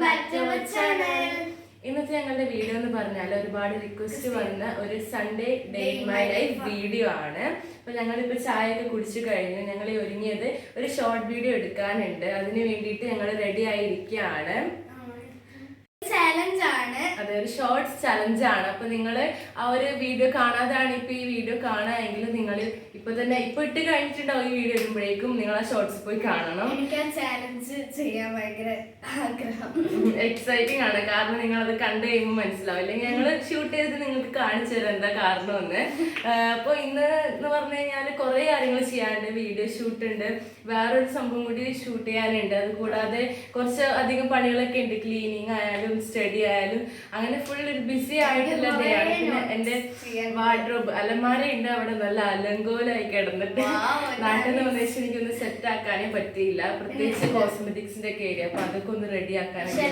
back to our channel. ഇന്നത്തെ ഞങ്ങളുടെ video എന്ന് പറഞ്ഞാൽ ഒരുപാട് റിക്വസ്റ്റ് വന്ന ഒരു Sunday day in my life video ആണ്. അപ്പൊ ഞങ്ങളിപ്പോ ചായ ഒക്കെ കുടിച്ചു കഴിഞ്ഞു. ഞങ്ങൾ ഒരുങ്ങിയത് ഒരു ഷോർട്ട് വീഡിയോ എടുക്കാനുണ്ട്. അതിന് വേണ്ടിയിട്ട് ഞങ്ങൾ റെഡി ആയിരിക്കുകയാണ്. അതെ, ഒരു ഷോർട്സ് ചലഞ്ച് ആണ്. അപ്പൊ നിങ്ങൾ ആ ഒരു വീഡിയോ കാണാതാണ് ഇപ്പൊ ഈ വീഡിയോ കാണാമെങ്കിൽ നിങ്ങൾ ഇപ്പൊ തന്നെ ഇപ്പൊ ഇട്ട് കഴിഞ്ഞിട്ടുണ്ടാവും. ഈ വീഡിയോ ഇടുമ്പോഴേക്കും നിങ്ങൾ ആ ഷോർട്സ് പോയി കാണണം. എനിക്ക് ആ ചാലഞ്ച് ചെയ്യാൻ ഭയങ്കര ആഗ്രഹം, എക്സൈറ്റിംഗ് ആണ്. കാരണം നിങ്ങൾ അത് കണ്ടു കഴിയുമ്പോൾ മനസ്സിലാവും. അല്ലെങ്കിൽ ഞങ്ങൾ ഷൂട്ട് ചെയ്ത് നിങ്ങൾക്ക് കാണിച്ചു തരാം എന്താ കാരണമെന്ന്. അപ്പൊ ഇന്ന് എന്ന് പറഞ്ഞു കഴിഞ്ഞാൽ കുറെ കാര്യങ്ങൾ ചെയ്യാനുണ്ട്. വീഡിയോ ഷൂട്ട് ഉണ്ട്, വേറൊരു സംഭവം കൂടി ഷൂട്ട് ചെയ്യാനുണ്ട്. അത് കൂടാതെ കുറച്ച് അധികം പണികളൊക്കെ ഉണ്ട്. ക്ലീനിങ് ആയാലും സ്റ്റഡി ആയാലും അങ്ങനെ ഫുൾ ഒരു ബിസി ആയിട്ടുള്ള ഡേ ആണ്. പിന്നെ എന്റെ വാർഡ്രോബ് അലമാര ഉണ്ട്, അവിടെ നല്ല അലങ്കോലായി കിടന്നിട്ട് നാട്ടിൽ നിന്ന് വന്നേച്ച് എനിക്കൊന്ന് സെറ്റ് ആക്കാനേ പറ്റിയില്ല. പ്രത്യേകിച്ച് കോസ്മെറ്റിക്സിന്റെ ഒക്കെ ഏരിയ. അപ്പൊ അതൊക്കെ ഒന്ന് റെഡി ആക്കാനൊക്കെ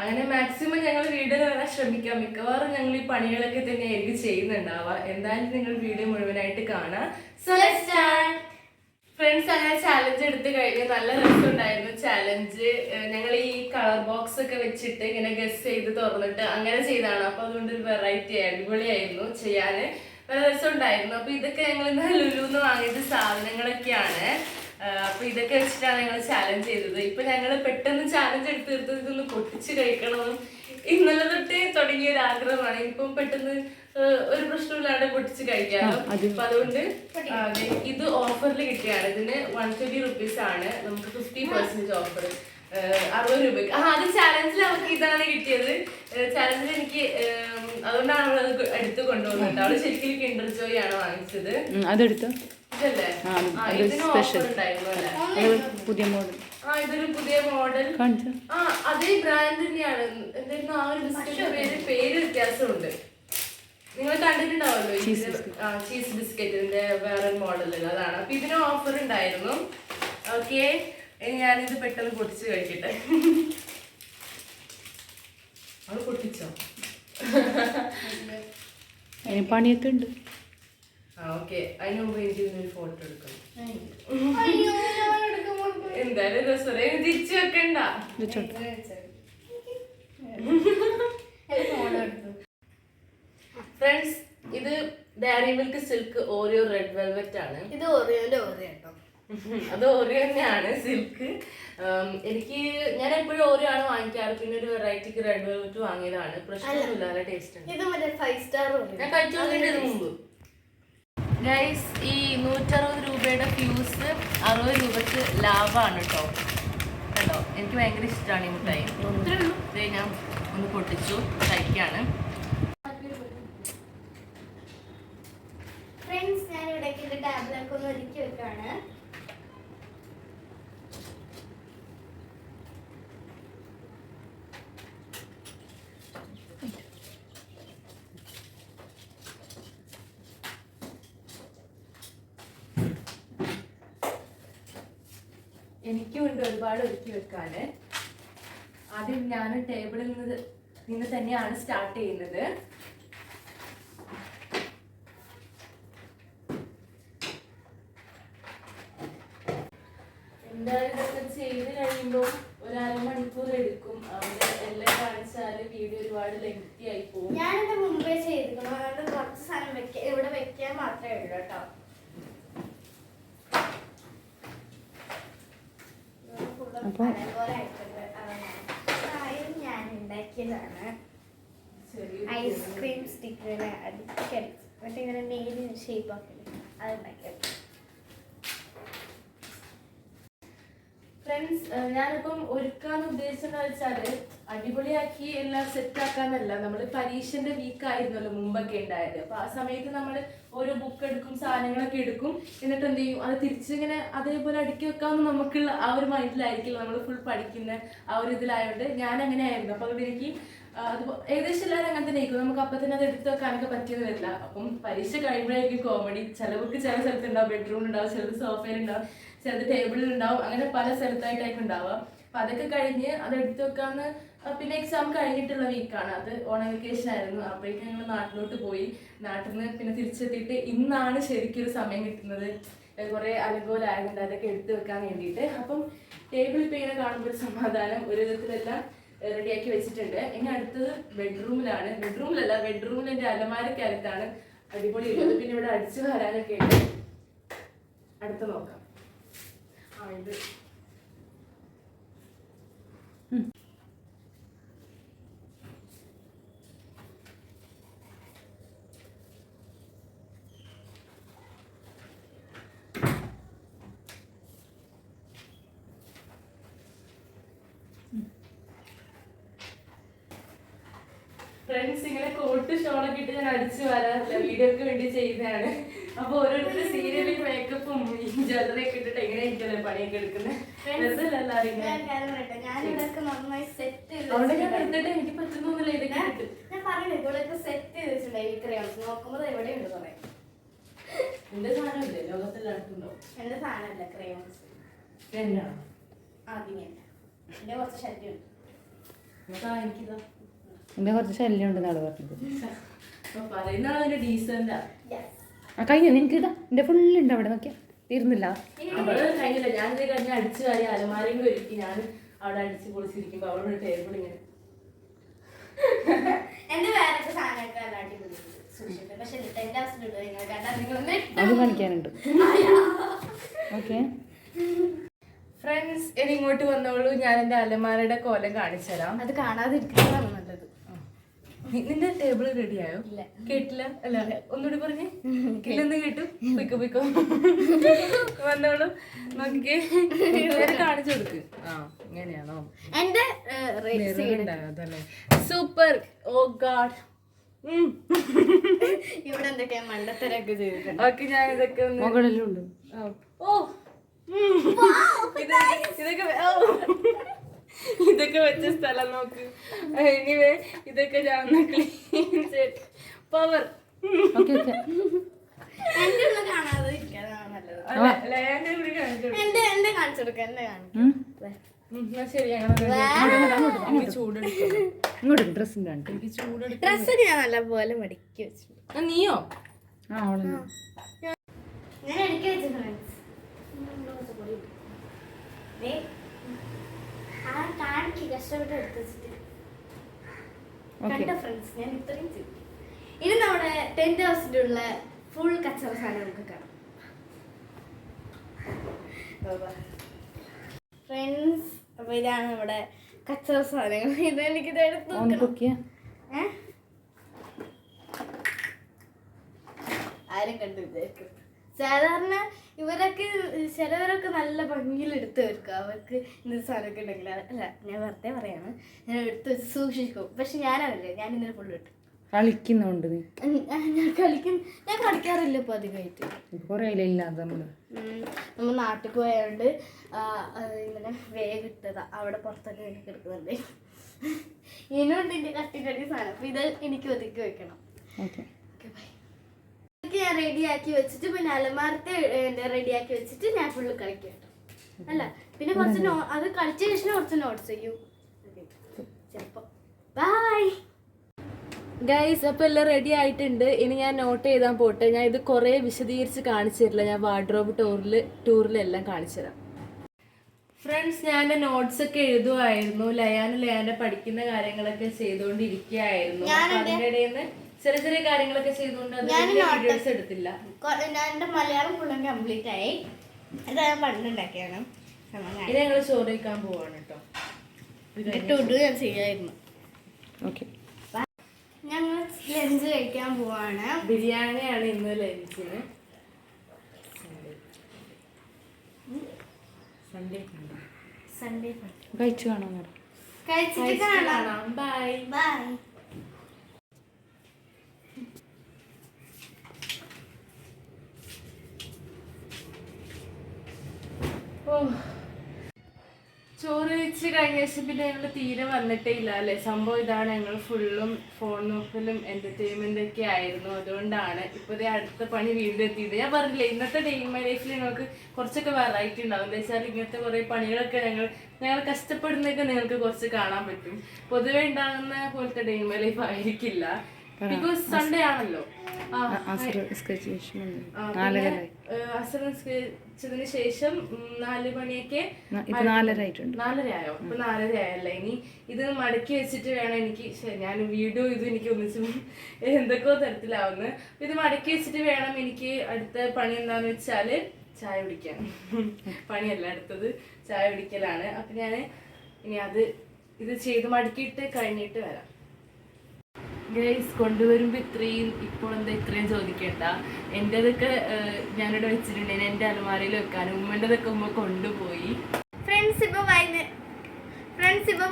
അങ്ങനെ മാക്സിമം ഞങ്ങൾ വീഡിയോ വരാൻ ശ്രമിക്കാം. മിക്കവാറും ഞങ്ങൾ ഈ പണികളൊക്കെ തന്നെ ആയിരിക്കും ചെയ്യുന്നുണ്ടാവുക. എന്തായാലും നിങ്ങൾ വീഡിയോ മുഴുവനായിട്ട് കാണാം. ഫ്രണ്ട്സ്, അങ്ങനെ ചാലഞ്ച് എടുത്ത് കഴിഞ്ഞ് നല്ല രസമുണ്ടായിരുന്നു ചാലഞ്ച്. ഞങ്ങൾ ഈ കളർ ബോക്സ് ഒക്കെ വെച്ചിട്ട് ഇങ്ങനെ ഗസ് ചെയ്ത് തുറന്നിട്ട് അങ്ങനെ ചെയ്താണ്. അപ്പൊ അതുകൊണ്ട് ഒരു വെറൈറ്റി അടിപൊളിയായിരുന്നു ചെയ്യാന്, നല്ല രസമുണ്ടായിരുന്നു. അപ്പൊ ഇതൊക്കെ ഞങ്ങൾ ഇന്ന് ലുലുന്ന് വാങ്ങിച്ച സാധനങ്ങളൊക്കെയാണ്. അപ്പൊ ഇതൊക്കെ വെച്ചിട്ടാണ് ഞങ്ങൾ ചാലഞ്ച് ചെയ്തത്. ഇപ്പൊ ഞങ്ങൾ പെട്ടെന്ന് ചാലഞ്ച് എടുത്ത് തീർത്തത് ഇതൊന്ന് പൊട്ടിച്ച് കഴിക്കണമെന്നും ഇന്നലെ തൊട്ടേ തുടങ്ങിയ ഒരു ആഗ്രഹമാണ്. ഇപ്പം പെട്ടെന്ന് ഒരു പ്രശ്നമില്ലാണ്ട് പൊട്ടിച്ച് കഴിക്കാമല്ലോ. അപ്പൊ അതുകൊണ്ട് ഇത് ഓഫറിൽ കിട്ടിയാണ്. ഇതിന് 120 rupees ആണ്. നമുക്ക് 50% ഓഫർ, 60 രൂപയ്ക്ക്. അത് ചാലഞ്ചിൽ നമുക്ക് ഇതാണ് കിട്ടിയത്. ചാലഞ്ചിൽ എനിക്ക് അതുകൊണ്ടാണ് അവളത് എടുത്ത് കൊണ്ടുപോകുന്നത്. അവള് ശരിക്കും കിൻഡർ ജോയ് ആണ് വാങ്ങിച്ചത്. അതെടുത്തോ? ഇതല്ലേ? ഇതിന് ഓഫർ ഉണ്ടായിരുന്നു അല്ലേ? പുതിയ മോഡൽ. ഇതൊരു പുതിയ മോഡൽ. അതേ ബ്രാൻഡ് തന്നെയാണ്. എന്തായിരുന്നു ആ ഒരു ബിസ്ക്കറ്റ് പേര് വ്യത്യാസമുണ്ട്. നിങ്ങൾ കണ്ടിട്ടുണ്ടാവല്ലോ ചീസ് ബിസ്ക്കറ്റിന്റെ വേറെ മോഡൽ അതാണ്. അപ്പൊ ഇതിന് ഓഫർ ഉണ്ടായിരുന്നു. ഓക്കെ, ഞാനിത് പെട്ടെന്ന് പൊട്ടിച്ച് കഴിക്കട്ടെ. അത് പൊട്ടിച്ചോ? പണിയൊക്കെ ഉണ്ട്. ഓക്കെ, അതിന് മുമ്പ് എനിക്ക് ഇതിനൊരു ഫോട്ടോ എടുക്കണം. എന്തായാലും രസമല്ലേ? തിരിച്ചു വെക്കണ്ട. ഫ്രണ്ട്സ്, ഇത് Dairy Milk Silk Oreo Red Velvet ആണ്. ഇത് ഓറിയോന്റെ ഓറിയോ കേട്ടോ. അത് ഓറിയോ തന്നെയാണ്, സിൽക്ക്. ഞാൻ എപ്പോഴും ഓറിയോ ആണ് വാങ്ങിക്കാറ്. പിന്നെ ഒരു വെറൈറ്റിക്ക് റെഡ് വെൽവെറ്റ് വാങ്ങിയതാണ്. പ്രശ്നമൊന്നുമില്ല, നല്ല ടേസ്റ്റ് ഉണ്ട്. ഇത് മറ്റേ 5 star ഞാൻ കഴിച്ചു നോക്കിയിട്ട് മുമ്പ്. ഗൈസ്, ഈ 160 രൂപയുടെ ഫ്യൂസ് 60 രൂപക്ക് ലാഭമാണ് കേട്ടോ. കേട്ടോ, എനിക്ക് ഭയങ്കര ഇഷ്ടമാണ് ഈ മിഠായി. ഇതേ ഞാൻ ഒന്ന് പൊട്ടിച്ചു കഴിക്കാണ്. ഫ്രണ്ട്സ്, ഞാൻ ഇവിടേക്ക് എന്റെ ടാബ്ലറ്റ് ഒന്ന് ഒരുക്കി വെക്കാണ്. എനിക്കും ഉണ്ട് ഒരുപാട് ഒരുക്കി വെക്കാന്. ആദ്യം ഞാൻ ടേബിളിൽ നിന്ന് തന്നെയാണ് സ്റ്റാർട്ട് ചെയ്യുന്നത്. എന്തായാലും ഇതൊക്കെ ചെയ്ത് കഴിയുമ്പോൾ ഒരു 1/2 മണിക്കൂർ എടുക്കും. അവിടെ എല്ലാം കാണിച്ചാല് വീഡിയോ ഒരുപാട് ലെങ്തി ആയി പോകും. ഞാനെന്റെ മുമ്പേ ചെയ്തിരിക്കണം. അതുകൊണ്ട് കുറച്ച് സാധനം ഇവിടെ വെക്കാൻ മാത്രമേ ഉള്ളൂ കേട്ടോ. ഞാൻ ഉണ്ടാക്കിയതാണ് ഐസ്ക്രീം സ്റ്റിക്കറിനെ അടിക്കടിച്ച് മറ്റേ ഇങ്ങനെ നെയിലിന് ഷേപ്പ് ആക്കിയത് അതുണ്ടാക്കിയത്. ഫ്രണ്ട്സ്, ഞാനിപ്പം ഒരുക്കാന്ന് ഉദ്ദേശിച്ചെന്ന് വെച്ചാല് അടിപൊളിയാക്കി എല്ലാം സെറ്റ് ആക്കാന്നല്ല. നമ്മള് പരീക്ഷന്റെ വീക്ക് ആയിരുന്നല്ലോ മുമ്പൊക്കെ ഉണ്ടായത്. അപ്പൊ ആ സമയത്ത് നമ്മൾ ഓരോ ബുക്ക് എടുക്കും, സാധനങ്ങളൊക്കെ എടുക്കും. എന്നിട്ട് എന്ത് ചെയ്യും, അത് തിരിച്ചിങ്ങനെ അതേപോലെ അടുക്കി വെക്കാമെന്ന് നമുക്കുള്ള ആ ഒരു മൈൻഡിലായിരിക്കില്ല നമ്മൾ ഫുൾ പഠിക്കുന്ന ആ ഒരു ഇതിലായതുകൊണ്ട് ഞാൻ അങ്ങനെ ആയിരുന്നു. അപ്പൊ അതുകൊണ്ട് എനിക്ക് അത് ഏകദേശം എല്ലാവരും അങ്ങനെ തന്നെ ആയിരിക്കും. നമുക്ക് അപ്പം തന്നെ അത് എടുത്ത് വെക്കാനൊക്കെ പറ്റിയെന്ന് വരില്ല. അപ്പം പരീക്ഷ കഴിയുമ്പോഴായിരിക്കും കോമഡി. ചിലവർക്ക് ചില സ്ഥലത്തുണ്ടാവും, ബെഡ്റൂമിലുണ്ടാവും, ചിലത് സോഫയിലുണ്ടാവും, ചിലത് ടേബിളിലുണ്ടാവും, അങ്ങനെ പല സ്ഥലത്തായിട്ടായിരിക്കും ഉണ്ടാവുക. അപ്പൊ അതൊക്കെ കഴിഞ്ഞ് അത് എടുത്തു വെക്കാന്ന്. പിന്നെ എക്സാം കഴിഞ്ഞിട്ടുള്ള വീക്കാണ് അത്. ഓണം വെക്കേഷൻ ആയിരുന്നു. അപ്പോഴേക്കും ഞങ്ങൾ നാട്ടിലോട്ട് പോയി. നാട്ടിൽ നിന്ന് പിന്നെ തിരിച്ചെത്തിയിട്ട് ഇന്നാണ് ശരിക്കൊരു സമയം കിട്ടുന്നത്. കുറെ അലങ്കോലായതുകൊണ്ട് അതൊക്കെ എടുത്തു വെക്കാൻ വേണ്ടിയിട്ട്. അപ്പം ടേബിൾ ഇപ്പൊ ഇങ്ങനെ കാണുമ്പോൾ ഒരു സമാധാനം, ഒരു വിധത്തിലെല്ലാം റെഡിയാക്കി വെച്ചിട്ടുണ്ട്. ഇനി അടുത്തത് ബെഡ്റൂമിലാണ്. ബെഡ്റൂമിൽ എൻ്റെ അലമാരക്കകത്താണ് അടിപൊളി ഉള്ളത്. പിന്നെ ഇവിടെ അടിച്ചു വരാനൊക്കെ ഉണ്ട്. അടുത്ത് നോക്കാം. ഇത് ഫ്രണ്ട്സ്, ഇങ്ങനെ കോട്ട് ഷോളൊക്കെ ഇട്ട് ഞാൻ അടിച്ചു വരാറില്ല, വീഡിയോക്ക് വേണ്ടി ചെയ്യുന്നതാണ്. അപ്പൊ ഓരോരുത്തർ സീരിയലും മേക്കപ്പും ജ്വല്ലറിയൊക്കെ ഇട്ടിട്ട് എങ്ങനെ എനിക്കല്ലേ പണിയൊക്കെ എടുക്കുന്നത്. അവിടെ ഞാൻ എടുത്തിട്ട് എനിക്ക് പറ്റുന്നില്ല ഇതൊക്കെ എന്റെ സാധനമല്ലേ ലോകത്തെല്ലായിടത്തുണ്ടോ? എന്റെ സാധനമല്ല ക്രയോൺസ്. എന്നാണോ എന്റെ കുറച്ച് ശല്യമുണ്ട്. എനിക്കിതാ എൻ്റെ കുറച്ച് ശല്യം ഉണ്ടെന്നാണ് പറഞ്ഞത്. പറയുന്ന ആളെ ഡീസന്റാ. ആ കഴിഞ്ഞു നിനക്ക് ഇതാ എൻ്റെ ഫുള്ളുണ്ട് അവിടെ നോക്കിയാ തീർന്നില്ല. അവള് കഴിഞ്ഞില്ല. ഞാനിത് കഴിഞ്ഞ അടിച്ചു വാരി അലമാരയും ഒരുക്കി ഞാൻ അവിടെ അടിച്ച് പൊളിച്ചിരിക്കുമ്പോ അവളോട് ടേബിൾ ഇങ്ങനെ എന്റെ വേറെ സാധനമൊക്കെ അല്ലാട്ടി സൂക്ഷിക്കും. പക്ഷെ എന്റെ അവസ്ഥ അത് കാണിക്കാനുണ്ട്. ഓക്കെ ഫ്രണ്ട്സ്, ഇനി ഇങ്ങോട്ട് വന്നോളൂ. ഞാൻ എന്റെ അലമാരയുടെ കോലം കാണിച്ചു തരാം. അത് കാണാതിരിക്കുന്നതാണ് നല്ലത്. നിന്റെ ടേബിൾ റെഡിയായോ? കേട്ടില്ല. അല്ല ഒന്നുകൂടി പറഞ്ഞേ. ഇല്ലെന്ന് കേട്ടു. പൊയ്ക്കോ വന്നോളൂ. നോക്കിക്കേ, കാണിച്ചു കൊടുക്ക്. ആ ഇങ്ങനെയാണോ? എന്റെ അതല്ലേ സൂപ്പർ. ഓ ഗാഡ്. ഇവിടെ എന്തൊക്കെയാ മണ്ടത്തരൊക്കെ ചെയ്തിട്ടുണ്ട്. ഓക്കെ, ഞാൻ ഇതൊക്കെ മുകളിലുണ്ട്. ഓ ഇതൊക്കെ വെച്ച സ്ഥലം നോക്ക്. എനിവേ ഇതൊക്കെ ഞാൻ ക്ലീൻ ചെയ്ത് പവർ. എന്റെ ഉള്ള കാണാതെ ഇരിക്കാനാണ് നല്ലത്. എന്റെ കാണിച്ചു കൊടുക്ക. എന്റെ ശരി, ചൂടെടുക്കും. ഇങ്ങോട്ട് ഡ്രസ്സിൻ്റെ എനിക്ക് ചൂടെടുക്കും. ഡ്രസ്സൊക്കെ ഞാൻ നല്ല പോലെ മടക്കി വെച്ചിട്ടുണ്ട്. നീയോ? ആ അവളെ ഞാൻ എടുക്കി വെച്ചു ഫ്രണ്ട്സ്. കഷ്ടപ്പെട്ട് എടുത്ത് വെച്ചിട്ട് കണ്ട ഫ്രണ്ട്സ്. ഞാൻ ഇത്രയും ചെയ്തു. ഇനി നമ്മുടെ 10,000 ഉള്ള ഫുൾ കച്ചറ സാധനം നമുക്ക് കാണാം. ഫ്രണ്ട്സ്, അപ്പൊ ഇതാണ് നമ്മുടെ കച്ചറ സാധനങ്ങൾ. ഇത് എനിക്കിത് എടുത്ത് ആരും കണ്ടു വിചാരിക്കും. സാധാരണ ഇവരൊക്കെ ചിലവരൊക്കെ നല്ല ഭംഗിയിൽ എടുത്ത് വെക്കുക. അവർക്ക് ഇന്നത്തെ സാധനമൊക്കെ ഉണ്ടെങ്കിൽ അല്ല, ഞാൻ വെറുതെ പറയാണ്, ഞാൻ എടുത്ത് വെച്ച് സൂക്ഷിക്കും. പക്ഷെ ഞാനതല്ലേ, ഞാൻ ഇന്നലെ ഫുള്ള് ഇട്ടു. കളിക്കുന്നുണ്ട് നീ? ഞാൻ കളിക്കാറില്ല ഇപ്പൊ അധികമായിട്ട്. കുറേ ഇല്ലാതെ നമ്മൾ നാട്ടിൽ പോയതുകൊണ്ട് ഇങ്ങനെ വേഗം ഇട്ടതാ. അവിടെ പുറത്തൊക്കെ എനിക്ക് എടുക്കുന്നുണ്ട്. ഇനിയുണ്ട് എൻ്റെ കട്ടിക്കട്ടി സാധനം. അപ്പൊ ഇത് എനിക്ക് ഒതുക്കി വെക്കണം. Okay bye. ഞാൻ റെഡിയാക്കി വെച്ചിട്ട് പിന്നെ അലമാരത്തെ റെഡിയാക്കി വെച്ചിട്ട് ഞാൻ ഫുള്ള് കളിക്കും കേട്ടോ. അല്ല പിന്നെ കുറച്ച് അത് കളിച്ച ശേഷം കുറച്ച് നോട്ട്സ് ചെയ്യും ചിലപ്പോ. ബൈ ഗൈസ്, അപ്പോൾ എല്ലാം റെഡി ആയിട്ടുണ്ട്. ഇനി ഞാൻ നോട്ട് ചെയ്താൽ പോട്ടെ. ഞാൻ ഇത് കുറേ വിശദീകരിച്ച് കാണിച്ചു തരില്ല. ഞാൻ വാർഡ്രോബ് ടൂറിലെല്ലാം കാണിച്ചു തരാം. ഫ്രണ്ട്സ്, ഞാൻ എൻ്റെ നോട്ട്സ് ഒക്കെ എഴുതുമായിരുന്നു. ലയാന്റെ പഠിക്കുന്ന കാര്യങ്ങളൊക്കെ ചെയ്തുകൊണ്ടിരിക്കുകയായിരുന്നു. അതിൻ്റെ ഇടയിൽ നിന്ന് ചെറിയ ചെറിയ കാര്യങ്ങളൊക്കെ ചെയ്തുകൊണ്ട് വീഡിയോസ് എടുത്തില്ല. ഞാൻ എൻ്റെ മലയാളം ഫുള്ളും കംപ്ലീറ്റ് ആയി. ഇത് ഞാൻ പണ്ടുണ്ടാക്കിയാണ്. ഇത് ഞങ്ങൾ ചോറ് വയ്ക്കാൻ പോവാണ് കേട്ടോ. ഞാൻ ചെയ്യായിരുന്നു. ഓക്കെ, ഞങ്ങൾ ലഞ്ച് കഴിക്കാൻ പോവാണ്. ബിരിയാണിയാണ് ഇന്ന് ലഞ്ചിന്. സൺഡേ കഴിച്ചു കാണാൻ കഴിച്ചിട്ട് കാണാം. Bye bye. ചോറ് വെച്ച് കഴിഞ്ഞ ശേഷം പിന്നെ ഞങ്ങൾ തീരെ വന്നിട്ടേ ഇല്ല അല്ലേ. സംഭവം ഇതാണ്, ഞങ്ങൾ ഫുള്ളും ഫോൺ നോക്കലും എന്റർടൈൻമെന്റ് ഒക്കെ ആയിരുന്നു. അതുകൊണ്ടാണ് ഇപ്പോഴത്തെ അടുത്ത പണി വീണ്ടും എത്തിയത്. ഞാൻ പറഞ്ഞില്ലേ, ഇന്നത്തെ ഡേ മൈ ലൈഫിൽ നിങ്ങൾക്ക് കുറച്ചൊക്കെ വെറൈറ്റി ഉണ്ടാവും. എന്താ വെച്ചാൽ ഇങ്ങനത്തെ കുറേ പണികളൊക്കെ ഞങ്ങൾ കഷ്ടപ്പെടുന്നതൊക്കെ നിങ്ങൾക്ക് കുറച്ച് കാണാൻ പറ്റും. പൊതുവെ ഉണ്ടാകുന്ന പോലത്തെ ഡേ മൈ ലൈഫ് ആയിരിക്കില്ല. ബിക്കോസ് സൺഡേ ആണല്ലോ. അസർ നിസ്കരിച്ചതിന് ശേഷം 4 മണിയൊക്കെ 4:30 ആയിട്ടുണ്ട്. 4:30 ആയോ? ഇപ്പൊ 4:30 ആയല്ലേ. ഇനി ഇത് മടക്കി വെച്ചിട്ട് വേണം എനിക്ക്, ഞാൻ വീഡിയോ ഇത് എനിക്ക് ഒന്നിച്ചും എന്തൊക്കെയോ തരത്തിലാവുന്നു. ഇത് മടക്കി വെച്ചിട്ട് വേണം എനിക്ക് അടുത്ത പണി എന്താന്ന് വെച്ചാല് ചായ കുടിക്കാൻ. പണിയല്ല, അടുത്തത് ചായ കുടിക്കലാണ്. അപ്പൊ ഞാൻ ഇനി ഇത് ചെയ്ത് മടക്കിയിട്ട് കഴിഞ്ഞിട്ട് വരാം. ഗൈസ്, കൊണ്ടുവരുമ്പോ ഇപ്പോൾ എന്താ ഇത്രയും ചോദിക്കണ്ട. എന്റേതൊക്കെ ഞാനിവിടെ വെച്ചിട്ടുണ്ടെങ്കിൽ എന്റെ അലമാരയിൽ വെക്കാനും ഉമ്മൻ്റെതൊക്കെ ഉമ്മ കൊണ്ടുപോയി. ഫ്രണ്ട്സ് ഇപ്പൊ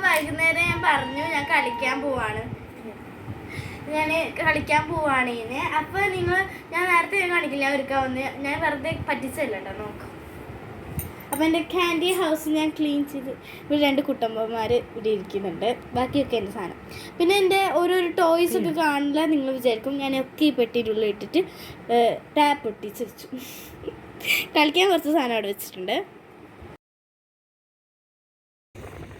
വൈകുന്നേരം ഞാൻ പറഞ്ഞു ഞാൻ കളിക്കാൻ പോവാണ്. ഇതിന് അപ്പൊ ഞാൻ നേരത്തെ കാണിക്കില്ല ഒരുക്കാൻ വന്ന് ഞാൻ വെറുതെ പറ്റിച്ചല്ല കേട്ടോ. നോക്കാം. അപ്പം എൻ്റെ ക്യാൻഡി ഹൗസ് ഞാൻ ക്ലീൻ ചെയ്ത് ഇവിടെ 2 കുട്ടമ്മമാർ ഇവിടെ ഇരിക്കുന്നുണ്ട്. ബാക്കിയൊക്കെ എൻ്റെ സാധനം. പിന്നെ എൻ്റെ ഓരോരോ ടോയ്സൊക്കെ കാണില്ല നിങ്ങൾ വിചാരിക്കും. ഞാനൊക്കെ ഈ പെട്ടിയിലുള്ള ഇട്ടിട്ട് ടാപ്പ് ഒട്ടിച്ച് വെച്ചു. കളിക്കാൻ കുറച്ച് സാധനം അവിടെ വെച്ചിട്ടുണ്ട്.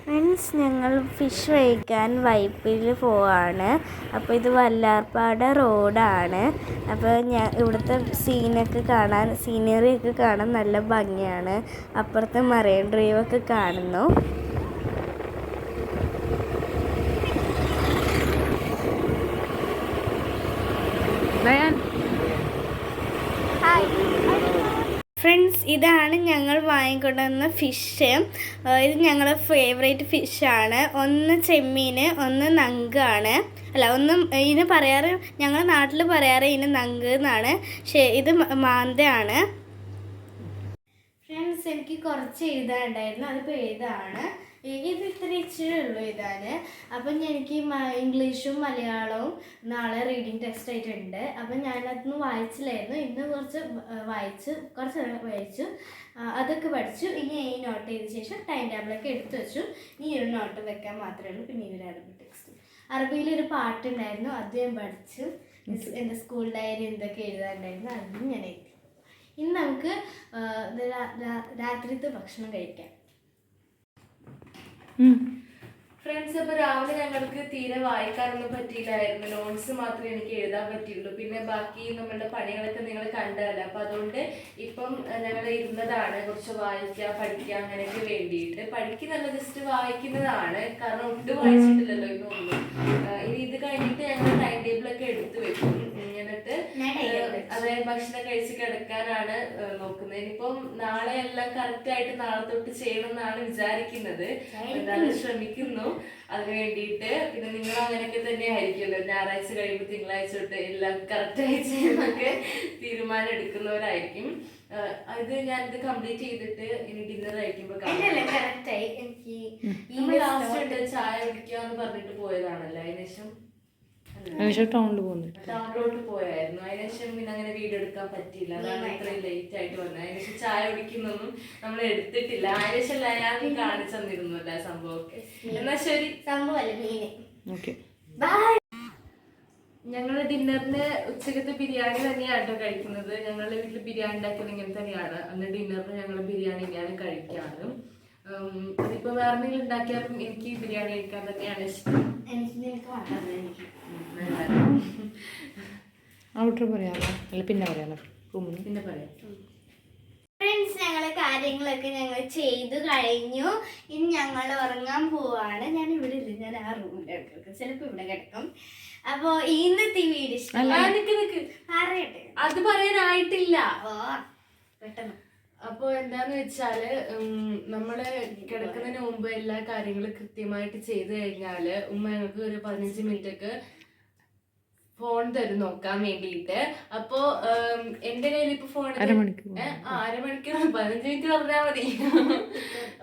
ഫ്രണ്ട്സ്, ഞങ്ങൾ ഫിഷ് കഴിക്കാൻ വൈപ്പിൽ പോവാണ്. അപ്പോൾ ഇത് വല്ലാർപാട് റോഡാണ്. അപ്പോൾ ഇവിടുത്തെ സീനറിയൊക്കെ കാണാൻ നല്ല ഭംഗിയാണ്. അപ്പുറത്തെ മറൈൻ ഡ്രൈവൊക്കെ കാണുന്നു. ഫ്രണ്ട്സ്, ഇതാണ് ഞങ്ങൾ വാങ്ങിക്കൊണ്ടുവന്ന ഫിഷ്. ഇത് ഞങ്ങളുടെ ഫേവറേറ്റ് ഫിഷാണ്. ഒന്ന് ചെമ്മീൻ, ഒന്ന് നങ്കാണ്. ഇതിന് പറയാറ്, ഞങ്ങളുടെ നാട്ടിൽ പറയാറ് ഇതിന് നങ്ക് എന്നാണ്. ഇത് മാന്തയാണ്. ഫ്രണ്ട്സ്, എനിക്ക് കുറച്ച് എഴുതാനുണ്ടായിരുന്നു. അതിപ്പോൾ എഴുതാണ്. ഇത് ഇച്ചിരി ഉള്ളൂ എഴുതാൻ. അപ്പം എനിക്ക് ഇംഗ്ലീഷും മലയാളവും നാളെ റീഡിങ് ടെസ്റ്റ് ആയിട്ടുണ്ട്. അപ്പം ഞാനതൊന്നും വായിച്ചില്ലായിരുന്നു. ഇന്ന് കുറച്ച് വായിച്ചു. അതൊക്കെ പഠിച്ചു. ഇനി ഈ നോട്ട് ചെയ്ത ശേഷം ടൈം ടേബിളൊക്കെ എടുത്തു വെച്ചു. ഈ ഒരു നോട്ട് വെക്കാൻ മാത്രമേ ഉള്ളൂ. പിന്നെ ഈ ഒരു അറബി ടെക്സ്റ്റ്. അറബിയിലൊരു പാട്ടുണ്ടായിരുന്നു, അത് ഞാൻ പഠിച്ചു. എൻ്റെ സ്കൂൾ ഡയറി എന്തൊക്കെ എഴുതാനുണ്ടായിരുന്നു അതും ഞാൻ എഴുതി. ഇനി നമുക്ക് രാത്രിത്തെ ഭക്ഷണം കഴിക്കാം. ഫ്രണ്ട്സ്, അപ്പോൾ രാവിലെ ഞങ്ങൾക്ക് തീരെ വായിക്കാനൊന്നും പറ്റിയില്ലായിരുന്നു. നോട്ട്സ് മാത്രമേ എനിക്ക് എഴുതാൻ പറ്റിയുള്ളൂ. പിന്നെ ബാക്കി നമ്മളുടെ പണികളൊക്കെ നിങ്ങൾ കണ്ടതല്ല. അപ്പം അതുകൊണ്ട് ഇപ്പം ഞങ്ങൾ ഇരുന്നതാണ് കുറച്ച് വായിക്കുക, പഠിക്കുക അങ്ങനെയൊക്കെ വേണ്ടിയിട്ട്. പഠിക്കുന്നല്ല, ജസ്റ്റ് വായിക്കുന്നതാണ്. കാരണം ഒട്ടും വായിച്ചിട്ടില്ലല്ലോ ഇതൊന്നും. ഇനി ഇത് കഴിഞ്ഞിട്ട് ഞങ്ങൾ ടൈം ടേബിളൊക്കെ എടുത്തു വെക്കും. എന്നിട്ട് അതായത് ഭക്ഷണം കഴിച്ച് കിടക്കാനാണ് നോക്കുന്നത്. ഇനിയിപ്പം നാളെ എല്ലാം കറക്റ്റായിട്ട് നാളെ തൊട്ട് ചെയ്യണമെന്നാണ് വിചാരിക്കുന്നത്. എന്തായാലും ശ്രമിക്കുന്നു അതിന് വേണ്ടിയിട്ട്. പിന്നെ നിങ്ങൾ അങ്ങനെയൊക്കെ തന്നെ ആയിരിക്കുമല്ലോ, ഞായറാഴ്ച കഴിയുമ്പോൾ തിങ്കളാഴ്ച തൊട്ട് എല്ലാം കറക്റ്റായി ചെയ്യുന്നൊക്കെ തീരുമാനം എടുക്കുന്നവരായിരിക്കും. ഇത് ഞാനിത് കംപ്ലീറ്റ് ചെയ്തിട്ട് ഇനി ഡിന്നർ കഴിക്കുമ്പോൾ ലാസ്റ്റ് ചായ കുടിക്കാന്ന് പറഞ്ഞിട്ട് പോയതാണല്ലോ. അതിനുശേഷം ടൗണിലോട്ട് പോയായിരുന്നു. അതിനുശേഷം പിന്നെ അങ്ങനെ വീഡിയോ എടുക്കാൻ പറ്റിയില്ല. അതാണ് ഇത്രയും ലേറ്റ് ആയിട്ട് വന്നത്. അതിനുശേഷം ചായ കുടിക്കുന്നൊന്നും നമ്മൾ എടുത്തിട്ടില്ല. അതിനുശേഷം ഞാൻ കാണിച്ചു തന്നിരുന്നല്ല സംഭവമൊക്കെ. എന്നാ ശരി. ഞങ്ങള് ഡിന്നറിന് ഉച്ചക്കത്തെ ബിരിയാണി തന്നെയാണ് കേട്ടോ കഴിക്കുന്നത്. ഞങ്ങളുടെ വീട്ടിൽ ബിരിയാണി ഉണ്ടാക്കുന്നത് ഇങ്ങനെ തന്നെയാണ്. അന്ന് ഡിന്നറിന് ഞങ്ങൾ ബിരിയാണി തന്നെയാണ് കഴിക്കാറ്. അതിപ്പോ വേറെ എന്തെങ്കിലും ഉണ്ടാക്കിയാലും എനിക്ക് ബിരിയാണി കഴിക്കാൻ തന്നെയാണ് ഇഷ്ടം. പിന്നെ പറയാം. ഫ്രണ്ട്സ്, ഞങ്ങളെ കാര്യങ്ങളൊക്കെ ഞങ്ങൾ ചെയ്തു കഴിഞ്ഞു. ഇനി ഞങ്ങൾ ഉറങ്ങാൻ പോവാണ്. ഞാൻ ഇവിടെ ഇല്ല, ഞാൻ ആ റൂമിൽ ചിലപ്പോൾ ഇവിടെ കിടക്കും. അപ്പോ ഇന്നത്തെ വീഡിയോ അറിയട്ടെ, അത് പറയാനായിട്ടില്ല. പെട്ടെന്ന്. അപ്പോൾ എന്താന്ന് വെച്ചാല് നമ്മള് കിടക്കുന്നതിന് മുമ്പ് എല്ലാ കാര്യങ്ങളും കൃത്യമായിട്ട് ചെയ്തു കഴിഞ്ഞാല് ഉമ്മ ഞങ്ങൾക്ക് ഒരു 15 മിനിറ്റൊക്കെ ഫോൺ തരും നോക്കാൻ വേണ്ടിയിട്ട്. അപ്പോ എന്റെ കയ്യിൽ ഇപ്പൊ ഫോൺ അരമണിക്കൂർ 15 മിനിറ്റ് പറഞ്ഞാൽ മതി.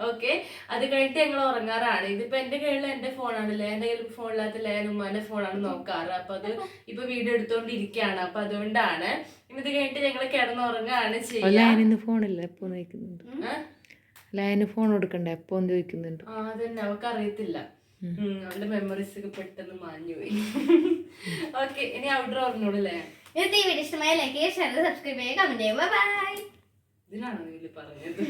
ഓക്കെ, അത് കഴിഞ്ഞിട്ട് ഞങ്ങൾ ഉറങ്ങാറാണ്. ഇതിപ്പോ എന്റെ കയ്യിലുള്ള എന്റെ ഫോണാണല്ലേ, എന്റെ കയ്യിൽ ഫോണില്ലാത്ത ഞാൻ ഉമ്മാന്റെ ഫോണാണ് നോക്കാറ്. അപ്പൊ അത് ഇപ്പൊ വീഡിയോ എടുത്തോണ്ടിരിക്കുകയാണ്. അപ്പൊ അതുകൊണ്ടാണ് ഇത് കഴിഞ്ഞിട്ട് ഞങ്ങൾ കിടന്നുറങ്ങാണ് ചെയ്യുക. ഫോൺ കൊടുക്കണ്ടേ എപ്പോ ചോദിക്കുന്നുണ്ട്. അതന്നെ അവർക്ക് അറിയത്തില്ല. അവളുടെ മെമ്മറീസ് ഒക്കെ പെട്ടെന്ന് മാഞ്ഞു പോയി. ഓക്കെ, ഇനി ഔട്ടർ പറഞ്ഞോളൂല്ലേ. ഇഷ്ടമായ ലൈക്ക് ചെയ്യുക, ഷെയർ, സബ്സ്ക്രൈബ് ചെയ്യുക, കമന്റ് ചെയ്യുക. ബൈ. ഇതിനാണോ പറഞ്ഞത്?